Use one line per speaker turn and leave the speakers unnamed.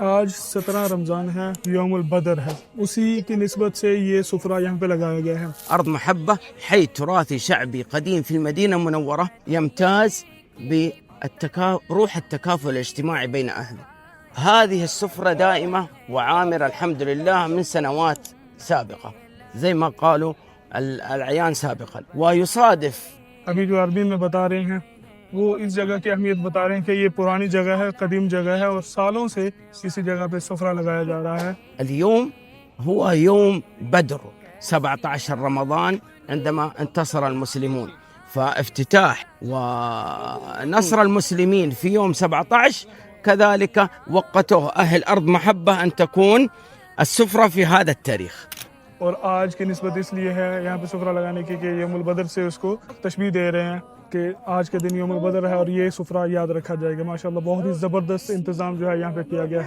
आज 17 रमज़ान है, यौमुल बदर है। उसी की निस्बत से ये सुफरा यहाँ पे लगाया गया है।
أرض محبة، حي تراثي شعبي قديم في المدينة المنورة، يمتاز بروح التكافل الاجتماعي بين أهله. هذه السفرة دائمة وعامرة الحمد لله من سنوات سابقة، زي ما قالوا الأعيان سابقا. ويصادف
अभी जो अरबी में बता रहे हैं वो इस जगह की अहमियत बता रहे हैं कि ये पुरानी जगह है, कदीम जगह है और सालों से इसी जगह पे सुफरा लगाया जा रहा है।
اليوم هو يوم بدر 17 رمضان عندما انتصر المسلمون، فافتتاح ونصر المسلمين في يوم 17 كذلك وقته أهل أرض محبة أن تكون السفرة في هذا التاريخ.
और आज की निस्बत इसलिए है यहाँ पे सुफरा लगाने की कि यौमुल बदर से उसको तशबीह दे रहे हैं कि आज के दिन यौमुल बदर है और ये सुफरा याद रखा जाएगा। माशाल्लाह बहुत ही ज़बरदस्त इंतज़ाम जो है यहाँ पे किया गया है।